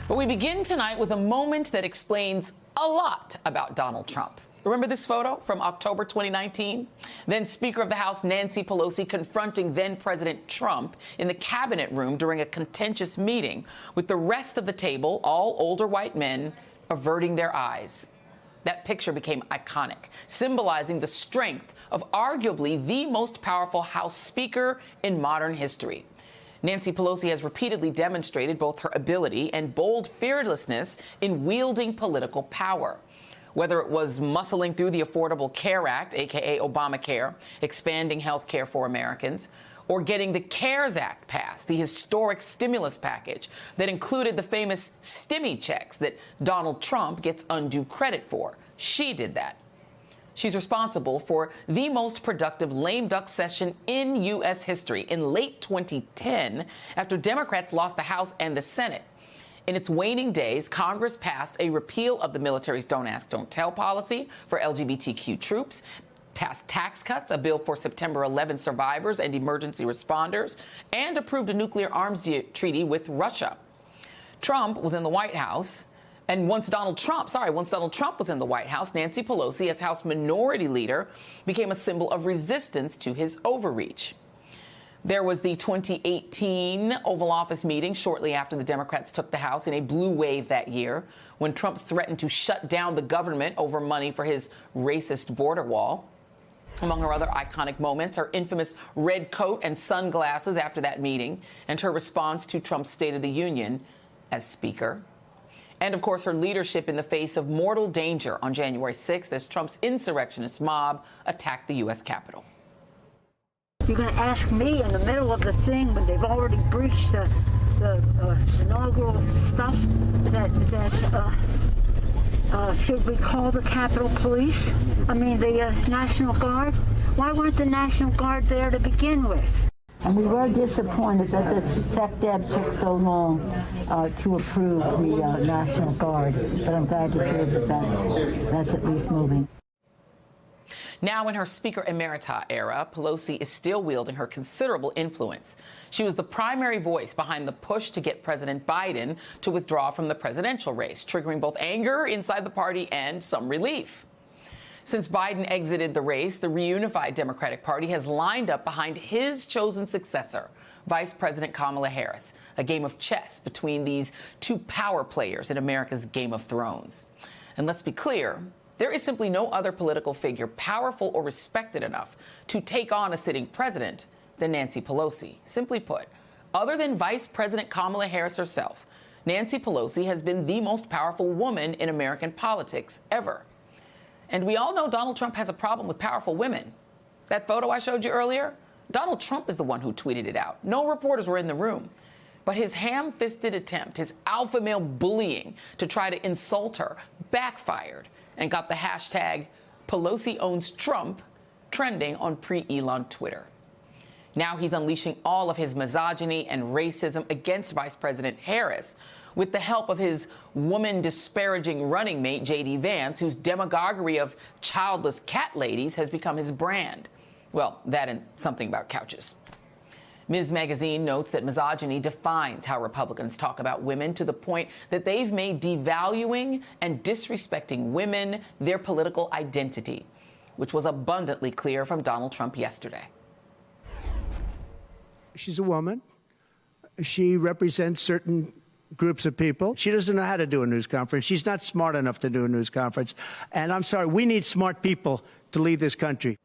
But we begin tonight with a moment that explains a lot about Donald Trump. Remember this photo from October 2019? Then Speaker of the House Nancy Pelosi confronting then-President Trump in the cabinet room during a contentious meeting, with the rest of the table, all older white men, averting their eyes. That picture became iconic, symbolizing the strength of arguably the most powerful House Speaker in modern history. Nancy Pelosi has repeatedly demonstrated both her ability and bold fearlessness in wielding political power. Whether it was muscling through the Affordable Care Act, a.k.a. Obamacare, expanding health care for Americans, or getting the CARES Act passed, the historic stimulus package that included the famous stimmy checks that Donald Trump gets undue credit for. She did that. She's responsible for the most productive lame duck session in U.S. history in late 2010 after Democrats lost the House and the Senate. In its waning days, Congress passed a repeal of the military's Don't Ask, Don't Tell policy for LGBTQ troops, passed tax cuts, a bill for September 11 survivors and emergency responders, and approved a nuclear arms treaty with Russia. Trump was in the White House. And once Donald Trump was in the White House, Nancy Pelosi, as House Minority Leader, became a symbol of resistance to his overreach. There was the 2018 Oval Office meeting shortly after the Democrats took the House in a blue wave that year, when Trump threatened to shut down the government over money for his racist border wall. Among her other iconic moments, her infamous red coat and sunglasses after that meeting, and her response to Trump's State of the Union as Speaker. And, of course, her leadership in the face of mortal danger on January 6th as Trump's insurrectionist mob attacked the U.S. Capitol. You're going to ask me in the middle of the thing when they've already breached the inaugural stuff that should we call the Capitol Police? I mean, the National Guard? Why weren't the National Guard there to begin with? And we were disappointed that the SecDef took so long to approve the National Guard, but I'm glad to hear that that's at least moving. Now, in her Speaker Emerita era, Pelosi is still wielding her considerable influence. She was the primary voice behind the push to get President Biden to withdraw from the presidential race, triggering both anger inside the party and some relief. Since Biden exited the race, the reunified Democratic Party has lined up behind his chosen successor, Vice President Kamala Harris, a game of chess between these two power players in America's Game of Thrones. And let's be clear, there is simply no other political figure powerful or respected enough to take on a sitting president than Nancy Pelosi. Simply put, other than Vice President Kamala Harris herself, Nancy Pelosi has been the most powerful woman in American politics ever. And we all know Donald Trump has a problem with powerful women. That photo I showed you earlier, Donald Trump is the one who tweeted it out. No reporters were in the room. But his ham-fisted attempt, his alpha male bullying to try to insult her, backfired and got the hashtag Pelosi owns Trump trending on pre-Elon Twitter. Now he's unleashing all of his misogyny and racism against Vice President Harris with the help of his woman-disparaging running mate, J.D. Vance, whose demagoguery of childless cat ladies has become his brand. Well, that and something about couches. Ms. Magazine notes that misogyny defines how Republicans talk about women to the point that they've made devaluing and disrespecting women their political identity, which was abundantly clear from Donald Trump yesterday. She's a woman. She represents certain groups of people. She doesn't know how to do a news conference. She's not smart enough to do a news conference. And I'm sorry, we need smart people to lead this country.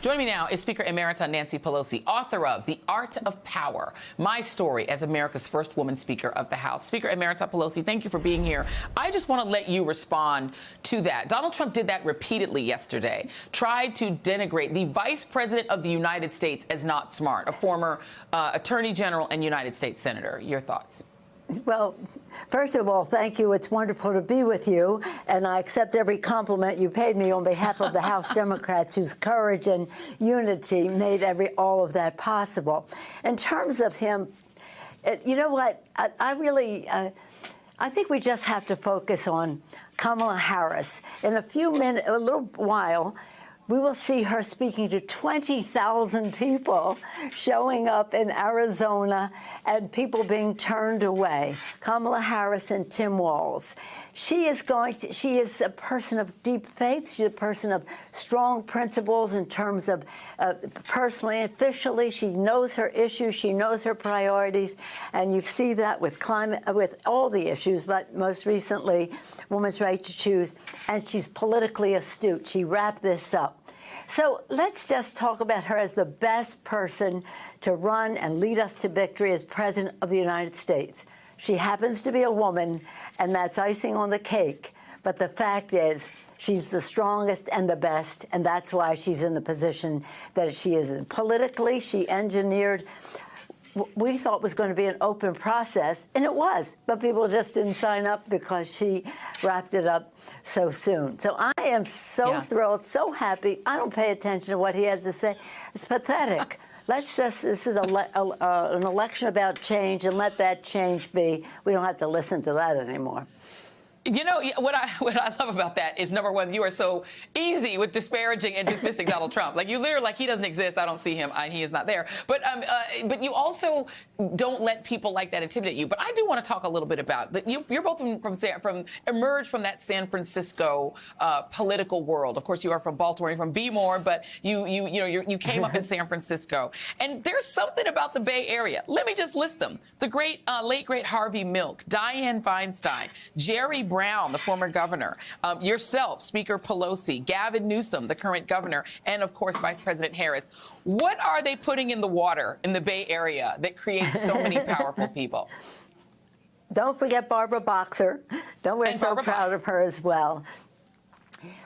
Joining me now is Speaker Emerita Nancy Pelosi, author of The Art of Power, My Story as America's First Woman Speaker of the House. Speaker Emerita Pelosi, thank you for being here. I just want to let you respond to that. Donald Trump did that repeatedly yesterday, tried to denigrate the Vice President of the United States as not smart, a former Attorney General and United States Senator. Your thoughts? Well, first of all, thank you. It's wonderful to be with you, and I accept every compliment you paid me on behalf of the House Democrats, whose courage and unity made all of that possible. In terms of him, you know what? I think we just have to focus on Kamala Harris. In a little while, we will see her speaking to 20,000 people showing up in Arizona and people being turned away. Kamala Harris and Tim Walz. She is a person of deep faith. She's a person of strong principles in terms of personally and officially. She knows her issues. She knows her priorities. And you see that with climate, with all the issues, but most recently, women's right to choose. And she's politically astute. She wrapped this up. So let's just talk about her as the best person to run and lead us to victory as President of the United States. She happens to be a woman, and that's icing on the cake. But the fact is, she's the strongest and the best, and that's why she's in the position that she is in. Politically, she engineered what we thought was going to be an open process, and it was, but people just didn't sign up because she wrapped it up so soon. So I am so thrilled, so happy. I don't pay attention to what he has to say. It's pathetic. This is an election about change, and let that change be. We don't have to listen to that anymore. You know, what I love about that is, number one, you are so easy with disparaging and dismissing Donald Trump. Like, you literally, like, he doesn't exist. I don't see him. He is not there. But you also don't let people like that intimidate you. But I do want to talk a little bit about that. You're both from emerged from that San Francisco political world. Of course, you are from Baltimore, you're from B-more, but you came up in San Francisco. And there's something about the Bay Area. Let me just list them: the late great Harvey Milk, Dianne Feinstein, Jerry Brown, the former governor, yourself, Speaker Pelosi, Gavin Newsom, the current governor, and, of course, Vice President Harris. What are they putting in the water in the Bay Area that creates so many powerful people? Don't forget Barbara Boxer. We're so proud of her as well.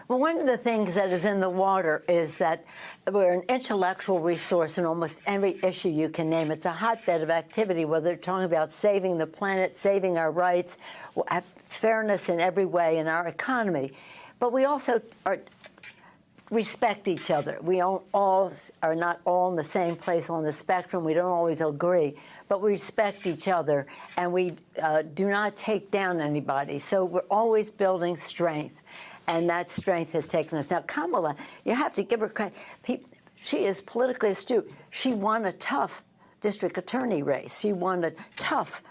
Well, one of the things that is in the water is that we're an intellectual resource in almost every issue you can name. It's a hotbed of activity, whether they're talking about saving the planet, saving our rights, fairness in every way in our economy. But we also respect each other. We are not all in the same place on the spectrum. We don't always agree, but we respect each other, and we do not take down anybody. So we're always building strength. And that strength has taken us. Now, Kamala, you have to give her credit. She is politically astute. She won a tough district attorney race. She won a tough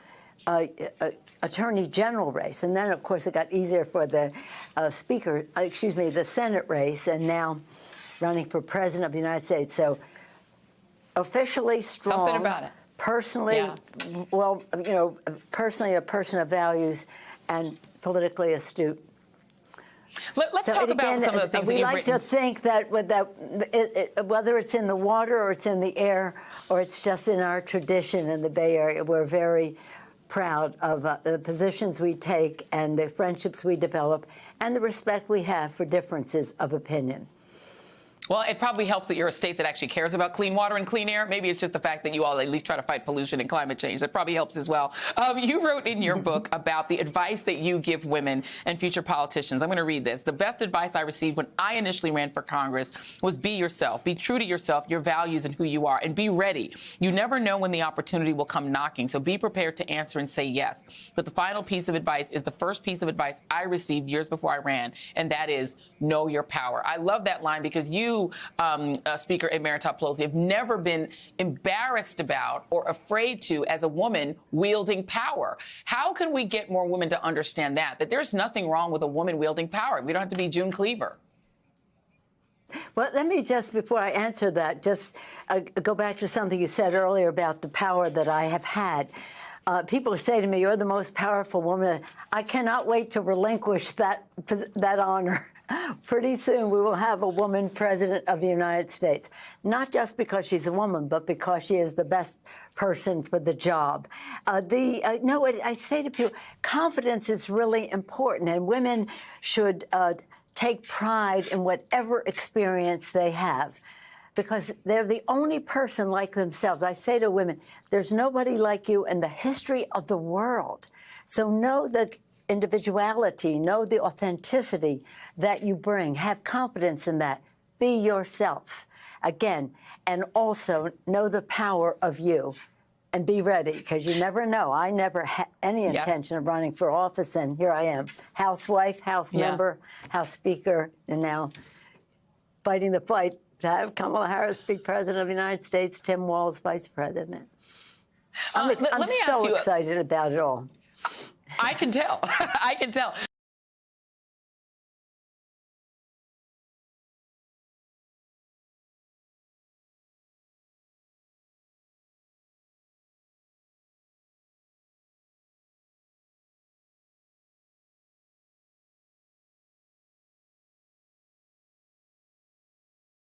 attorney general race. And then, of course, it got easier for the the Senate race, and now running for president of the United States. So officially strong. Something about it. Personally, personally a person of values, and politically astute. Let's talk about some of the things that you've written. We like to think that whether it's in the water or it's in the air or it's just in our tradition in the Bay Area, we're very proud of the positions we take and the friendships we develop and the respect we have for differences of opinion. Well, it probably helps that you're a state that actually cares about clean water and clean air. Maybe it's just the fact that you all at least try to fight pollution and climate change. That probably helps as well. You wrote in your book about the advice that you give women and future politicians. I'm going to read this. The best advice I received when I initially ran for Congress was be yourself. Be true to yourself, your values, and who you are, and be ready. You never know when the opportunity will come knocking, so be prepared to answer and say yes. But the final piece of advice is the first piece of advice I received years before I ran, and that is know your power. I love that line because you, Speaker Emerita Pelosi, have never been embarrassed about or afraid to, as a woman, wielding power. How can we get more women to understand that there's nothing wrong with a woman wielding power? We don't have to be June Cleaver. Well, let me just, before I answer that, just go back to something you said earlier about the power that I have had. People say to me, you're the most powerful woman. I cannot wait to relinquish that honor. Pretty soon we will have a woman president of the United States, not just because she's a woman, but because she is the best person for the job. I say to people, confidence is really important, and women should take pride in whatever experience they have, because they're the only person like themselves. I say to women, there's nobody like you in the history of the world. So know the individuality, know the authenticity that you bring. Have confidence in that. Be yourself. Again, and also know the power of you. And be ready, because you never know. I never had any intention of running for office, and here I am. Housewife, House member, House Speaker, and now fighting the fight to have Kamala Harris be president of the United States, Tim Walz vice president. I'm let me so ask you excited about it all. I can tell. I can tell.